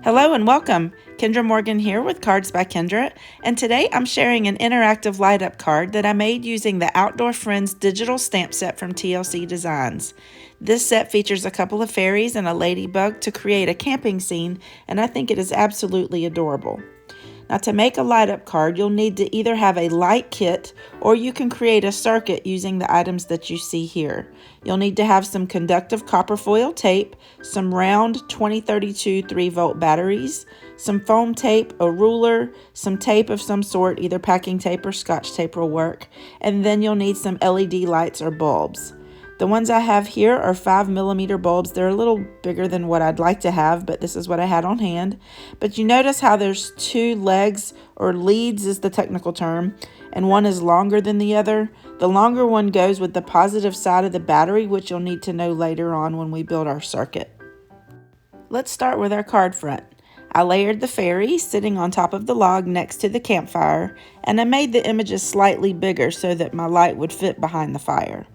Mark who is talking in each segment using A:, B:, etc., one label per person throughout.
A: Hello and welcome. Kendra Morgan here with Cards by Kendra, and today I'm sharing an interactive light up card that I made using the Outdoor Friends digital stamp set from TLC Designs. This set features a couple of fairies and a ladybug to create a camping scene, and I think it is absolutely adorable. Now, to make a light up card, you'll need to either have a light kit or you can create a circuit using the items that you see here. You'll need to have some conductive copper foil tape, some round 2032 3-volt batteries, some foam tape, a ruler, some tape of some sort, either packing tape or scotch tape will work, and then you'll need some LED lights or bulbs. The ones I have here are 5mm bulbs. They're a little bigger than what I'd like to have, but this is what I had on hand. But you notice how there's two legs, or leads is the technical term, and one is longer than the other. The longer one goes with the positive side of the battery, which you'll need to know later on when we build our circuit. Let's start with our card front. I layered the fairy sitting on top of the log next to the campfire, and I made the images slightly bigger so that my light would fit behind the fire.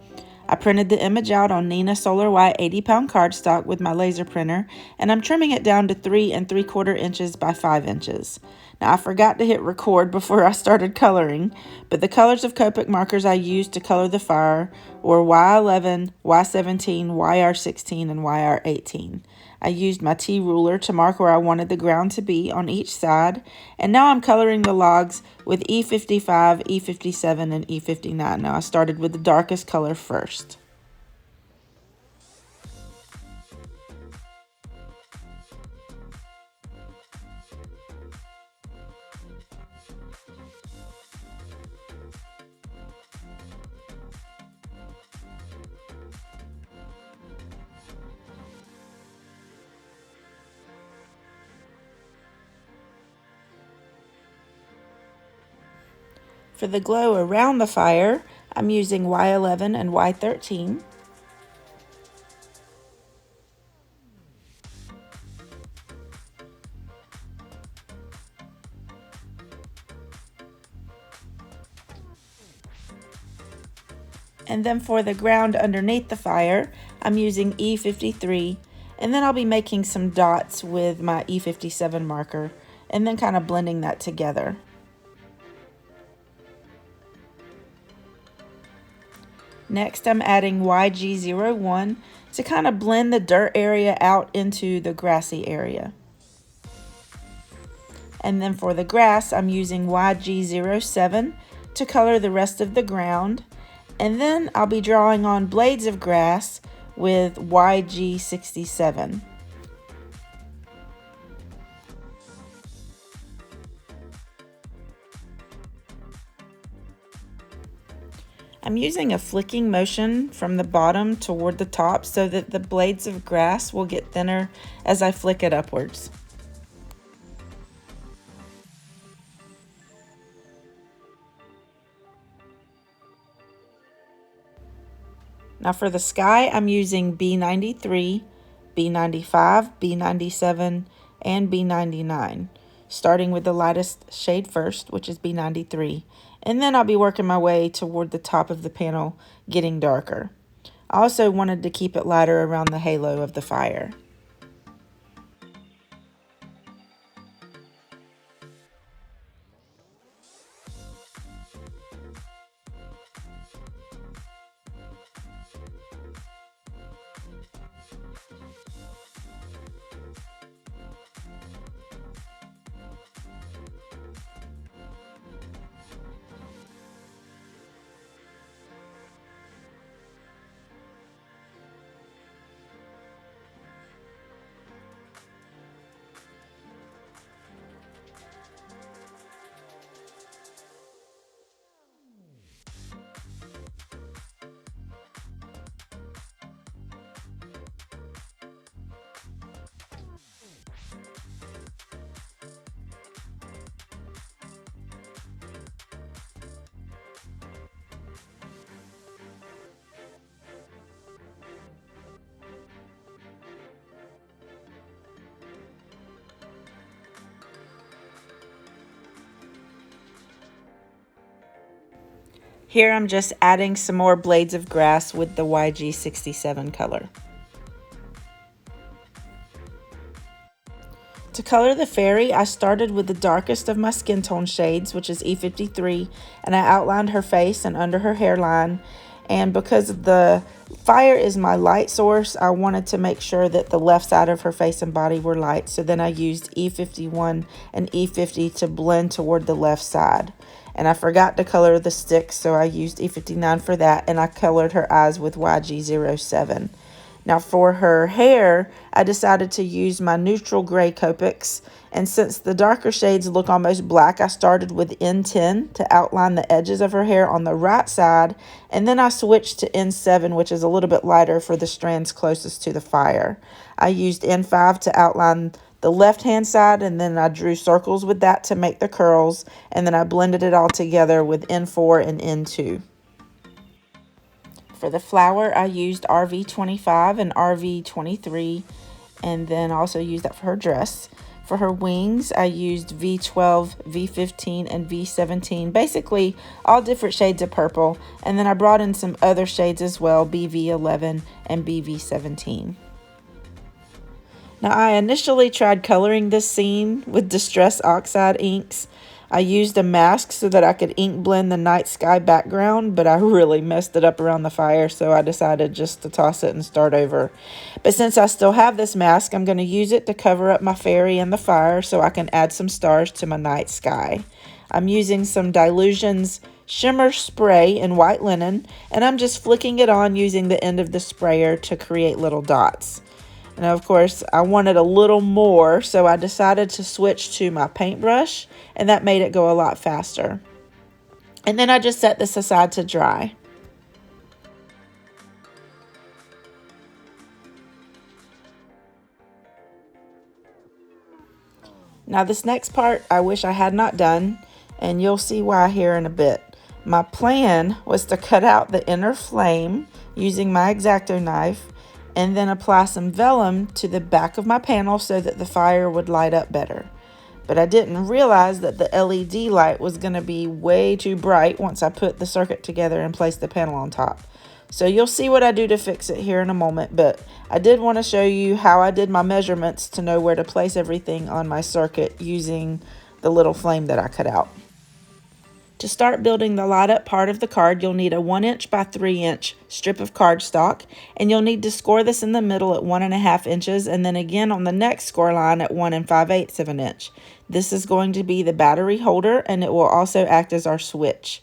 A: I printed the image out on Nina Solar White 80-pound cardstock with my laser printer, and I'm trimming it down to 3 3/4 inches by 5 inches. Now, I forgot to hit record before I started coloring, but the colors of Copic markers I used to color the fire were Y11, Y17, YR16, and YR18. I used my T ruler to mark where I wanted the ground to be on each side, and now I'm coloring the logs with E55, E57, and E59. Now I started with the darkest color first. For the glow around the fire, I'm using Y11 and Y13. And then for the ground underneath the fire, I'm using E53, and then I'll be making some dots with my E57 marker, and then kind of blending that together. Next, I'm adding YG01 to kind of blend the dirt area out into the grassy area. And then for the grass, I'm using YG07 to color the rest of the ground. And then I'll be drawing on blades of grass with YG67. I'm using a flicking motion from the bottom toward the top so that the blades of grass will get thinner as I flick it upwards. Now for the sky, I'm using B93, B95, B97, and B99, starting with the lightest shade first, which is B93, and then I'll be working my way toward the top of the panel, getting darker. I also wanted to keep it lighter around the halo of the fire. Here I'm just adding some more blades of grass with the YG67 color. To color the fairy, I started with the darkest of my skin tone shades, which is E53, and I outlined her face and under her hairline. And because the fire is my light source, I wanted to make sure that the left side of her face and body were light. So then I used E51 and E50 to blend toward the left side. And I forgot to color the sticks, so I used E59 for that, and I colored her eyes with YG07. Now for her hair, I decided to use my neutral gray Copics, and since the darker shades look almost black, I started with N10 to outline the edges of her hair on the right side, and then I switched to N7, which is a little bit lighter for the strands closest to the fire. I used N5 to outline the left-hand side, and then I drew circles with that to make the curls, and then I blended it all together with N4 and N2. For the flower, I used RV25 and RV23, and then also used that for her dress. For her wings, I used V12, V15, and V17, basically all different shades of purple, and then I brought in some other shades as well, BV11 and BV17. Now, I initially tried coloring this scene with Distress Oxide inks. I used a mask so that I could ink blend the night sky background, but I really messed it up around the fire, so I decided just to toss it and start over. But since I still have this mask, I'm going to use it to cover up my fairy and the fire so I can add some stars to my night sky. I'm using some Dilutions shimmer spray in white linen, and I'm just flicking it on using the end of the sprayer to create little dots. And of course, I wanted a little more, so I decided to switch to my paintbrush, and that made it go a lot faster. And then I just set this aside to dry. Now this next part I wish I had not done, and you'll see why here in a bit. My plan was to cut out the inner flame using my X-Acto knife, and then apply some vellum to the back of my panel so that the fire would light up better. But I didn't realize that the LED light was going to be way too bright once I put the circuit together and placed the panel on top. So you'll see what I do to fix it here in a moment, but I did want to show you how I did my measurements to know where to place everything on my circuit using the little flame that I cut out. To start building the light up part of the card, you'll need a 1" by 3" strip of cardstock, and you'll need to score this in the middle at 1½ inches, and then again on the next score line at 1 5/8 of an inch. This is going to be the battery holder, and it will also act as our switch.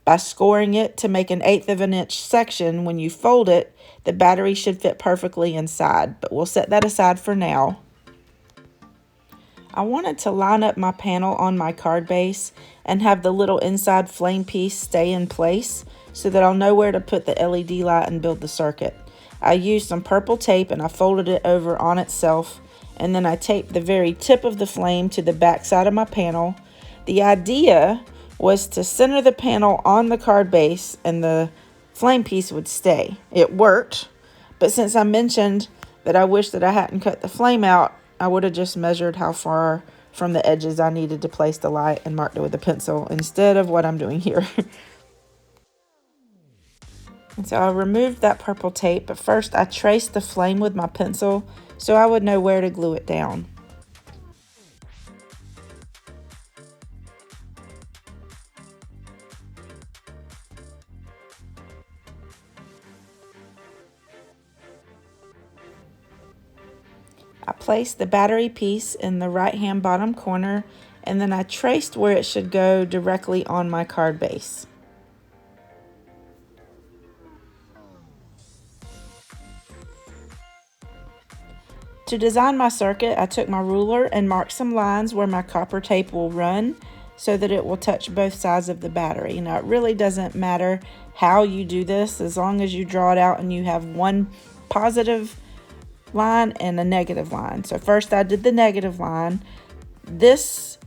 A: By scoring it to make an 1/8 of an inch section, when you fold it, the battery should fit perfectly inside, but we'll set that aside for now. I wanted to line up my panel on my card base and have the little inside flame piece stay in place so that I'll know where to put the LED light and build the circuit. I used some purple tape and I folded it over on itself, and then I taped the very tip of the flame to the back side of my panel. The idea was to center the panel on the card base and the flame piece would stay. It worked, but since I mentioned that I wish that I hadn't cut the flame out, I would have just measured how far from the edges I needed to place the light and marked it with a pencil instead of what I'm doing here. And so I removed that purple tape, but first I traced the flame with my pencil so I would know where to glue it down. I placed the battery piece in the right-hand bottom corner, and then I traced where it should go directly on my card base. To design my circuit, I took my ruler and marked some lines where my copper tape will run so that it will touch both sides of the battery. Now, it really doesn't matter how you do this as long as you draw it out and you have one positive line and a negative line. So first I did the negative line. This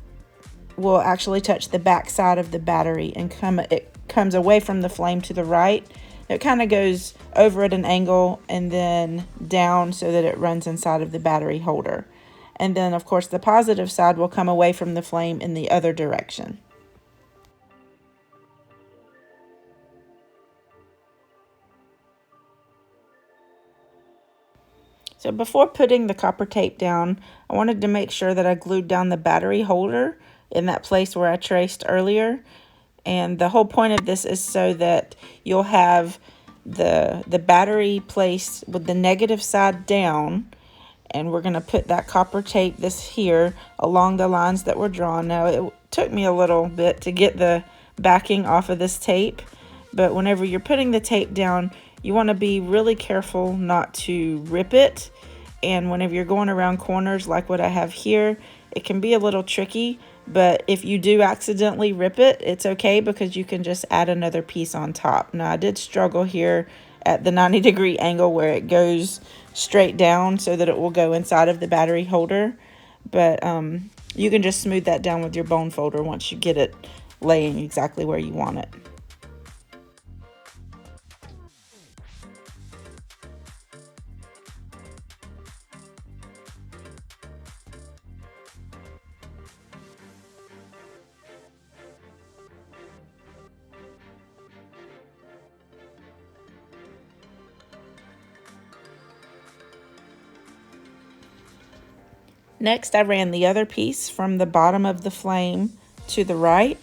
A: will actually touch the back side of the battery and it comes away from the flame to the right. It kind of goes over at an angle and then down so that it runs inside of the battery holder. And then of course the positive side will come away from the flame in the other direction. So before putting the copper tape down, I wanted to make sure that I glued down the battery holder in that place where I traced earlier. And the whole point of this is so that you'll have the battery placed with the negative side down, and we're going to put that copper tape this here along the lines that were drawn. Now it took me a little bit to get the backing off of this tape, but whenever you're putting the tape down, you want to be really careful not to rip it. And whenever you're going around corners like what I have here, it can be a little tricky, but if you do accidentally rip it, it's okay because you can just add another piece on top. Now I did struggle here at the 90-degree angle where it goes straight down so that it will go inside of the battery holder, but you can just smooth that down with your bone folder once you get it laying exactly where you want it. Next, I ran the other piece from the bottom of the flame to the right.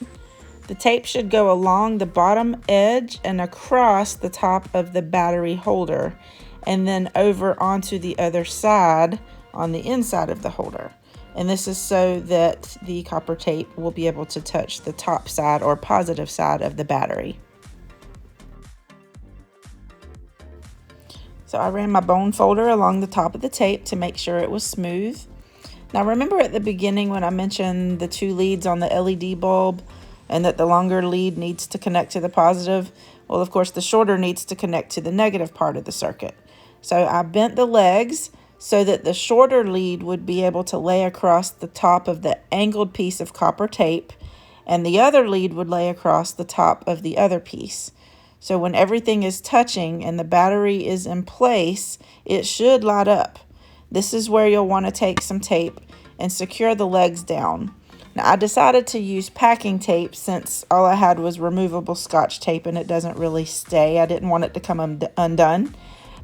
A: The tape should go along the bottom edge and across the top of the battery holder, and then over onto the other side on the inside of the holder. And this is so that the copper tape will be able to touch the top side or positive side of the battery. So I ran my bone folder along the top of the tape to make sure it was smooth. Now remember at the beginning when I mentioned the two leads on the LED bulb and that the longer lead needs to connect to the positive? Well, of course, the shorter needs to connect to the negative part of the circuit. So I bent the legs so that the shorter lead would be able to lay across the top of the angled piece of copper tape, and the other lead would lay across the top of the other piece. So when everything is touching and the battery is in place, it should light up. This is where you'll want to take some tape and secure the legs down. Now I decided to use packing tape since all I had was removable Scotch tape and it doesn't really stay. I didn't want it to come undone,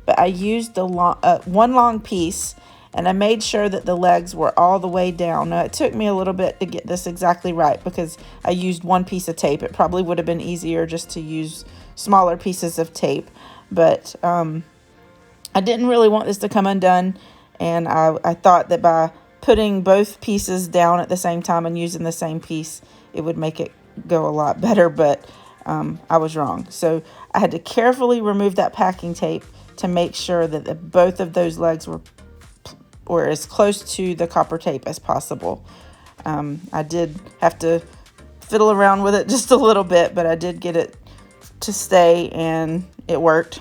A: but I used the one long piece, and I made sure that the legs were all the way down. Now it took me a little bit to get this exactly right because I used one piece of tape. It probably would have been easier just to use smaller pieces of tape, but I didn't really want this to come undone. And I thought that by putting both pieces down at the same time and using the same piece, it would make it go a lot better, but I was wrong. So I had to carefully remove that packing tape to make sure that both of those legs were as close to the copper tape as possible. I did have to fiddle around with it just a little bit, but I did get it to stay and it worked.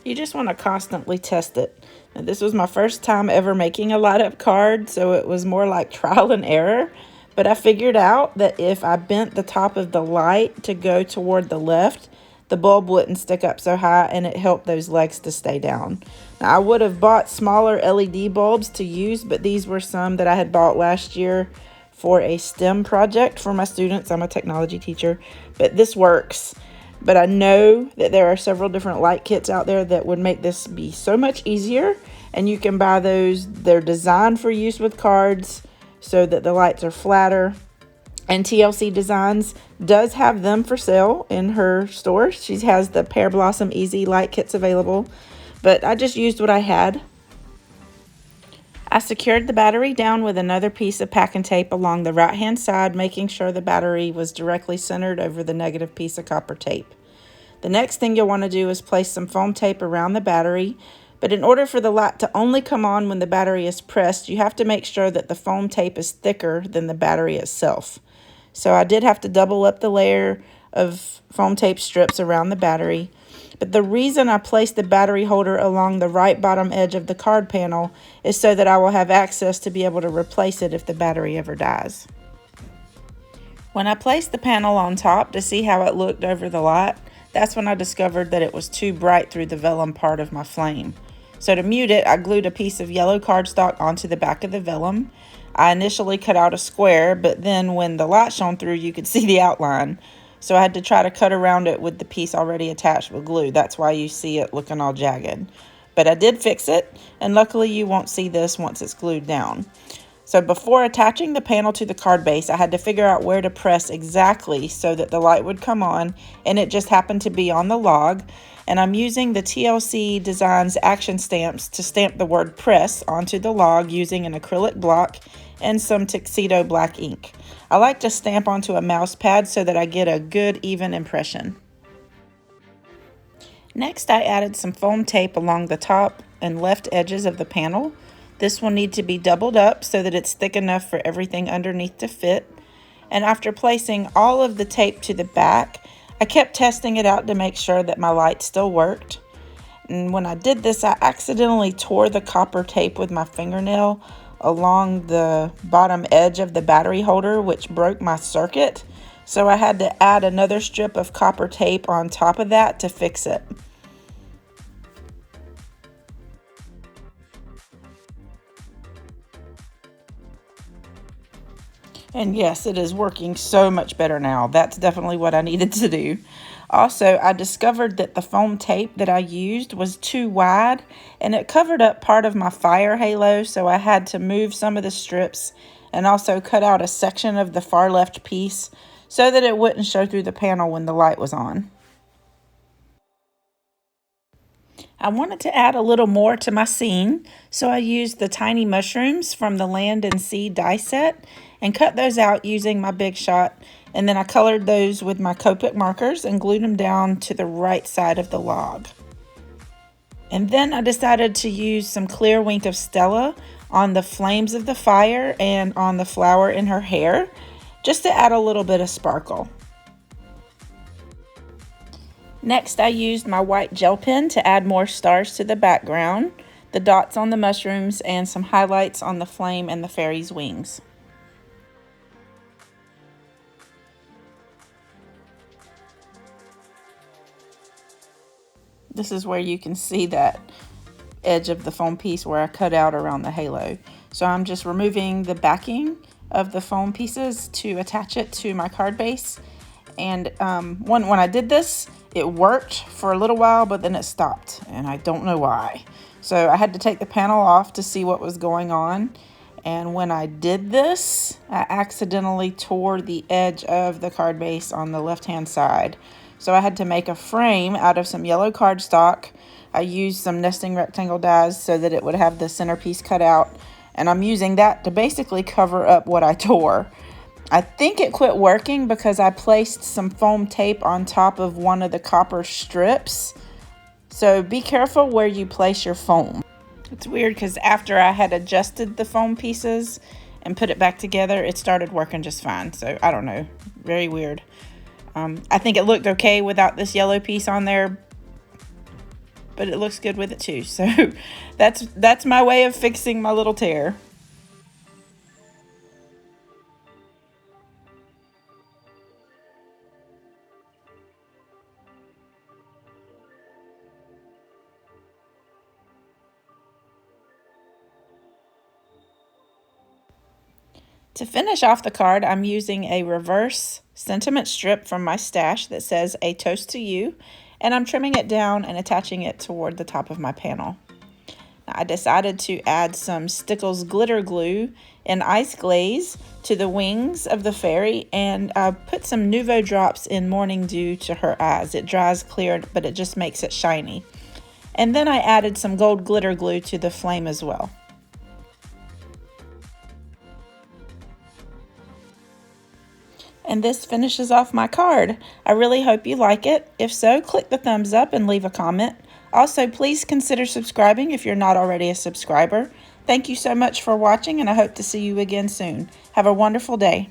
A: You just want to constantly test it. Now, this was my first time ever making a light up card, so it was more like trial and error. But I figured out that if I bent the top of the light to go toward the left, the bulb wouldn't stick up so high, and it helped those legs to stay down. Now, I would have bought smaller LED bulbs to use, but these were some that I had bought last year for a STEM project for my students. I'm a technology teacher, but this works. But I know that there are several different light kits out there that would make this be so much easier, and you can buy those. They're designed for use with cards so that the lights are flatter. And TLC Designs does have them for sale in her store. She has the Pear Blossom Easy light kits available, but I just used what I had. I secured the battery down with another piece of packing tape along the right hand side, making sure the battery was directly centered over the negative piece of copper tape. The next thing you'll want to do is place some foam tape around the battery, but in order for the light to only come on when the battery is pressed, you have to make sure that the foam tape is thicker than the battery itself. So I did have to double up the layer of foam tape strips around the battery. But the reason I placed the battery holder along the right bottom edge of the card panel is so that I will have access to be able to replace it if the battery ever dies. When I placed the panel on top to see how it looked over the light, that's when I discovered that it was too bright through the vellum part of my flame. So to mute it, I glued a piece of yellow cardstock onto the back of the vellum. I initially cut out a square, but then when the light shone through, you could see the outline. So I had to try to cut around it with the piece already attached with glue. That's why you see it looking all jagged. but I did fix it, and luckily you won't see this once it's glued down. So before attaching the panel to the card base, I had to figure out where to press exactly so that the light would come on, and it just happened to be on the log. And I'm using the TLC Designs action stamps to stamp the word press onto the log using an acrylic block and some tuxedo black ink. I like to stamp onto a mouse pad so that I get a good even impression. Next, I added some foam tape along the top and left edges of the panel. This will need to be doubled up so that it's thick enough for everything underneath to fit. And after placing all of the tape to the back, I kept testing it out to make sure that my light still worked. And when I did this, I accidentally tore the copper tape with my fingernail along the bottom edge of the battery holder, which broke my circuit. So I had to add another strip of copper tape on top of that to fix it. And yes, it is working so much better now. That's definitely what I needed to do. Also, I discovered that the foam tape that I used was too wide and it covered up part of my fire halo, so I had to move some of the strips and also cut out a section of the far left piece so that it wouldn't show through the panel when the light was on. I wanted to add a little more to my scene, so I used the tiny mushrooms from the Land and Sea die set and cut those out using my Big Shot, and then I colored those with my Copic markers and glued them down to the right side of the log. And then I decided to use some clear Wink of Stella on the flames of the fire and on the flower in her hair, just to add a little bit of sparkle. Next, I used my white gel pen to add more stars to the background, the dots on the mushrooms, and some highlights on the flame and the fairy's wings. This is where you can see that edge of the foam piece where I cut out around the halo. So I'm just removing the backing of the foam pieces to attach it to my card base. And when I did this, it worked for a little while, but then it stopped, and I don't know why. So I had to take the panel off to see what was going on. And when I did this, I accidentally tore the edge of the card base on the left-hand side. So I had to make a frame out of some yellow cardstock. I used some nesting rectangle dies so that it would have the centerpiece cut out. And I'm using that to basically cover up what I tore. I think it quit working because I placed some foam tape on top of one of the copper strips. So be careful where you place your foam. It's weird because after I had adjusted the foam pieces and put it back together, it started working just fine. So I don't know, very weird. I think it looked okay without this yellow piece on there, but it looks good with it too. So that's my way of fixing my little tear. To finish off the card, I'm using a reverse sentiment strip from my stash that says "A Toast to You," and I'm trimming it down and attaching it toward the top of my panel. Now, I decided to add some Stickles glitter glue and ice glaze to the wings of the fairy, and I put some Nuvo drops in Morning Dew to her eyes. It dries clear, but it just makes it shiny. And then I added some gold glitter glue to the flame as well. And this finishes off my card. I really hope you like it. If so, click the thumbs up and leave a comment. Also, please consider subscribing if you're not already a subscriber. Thank you so much for watching, and I hope to see you again soon. Have a wonderful day.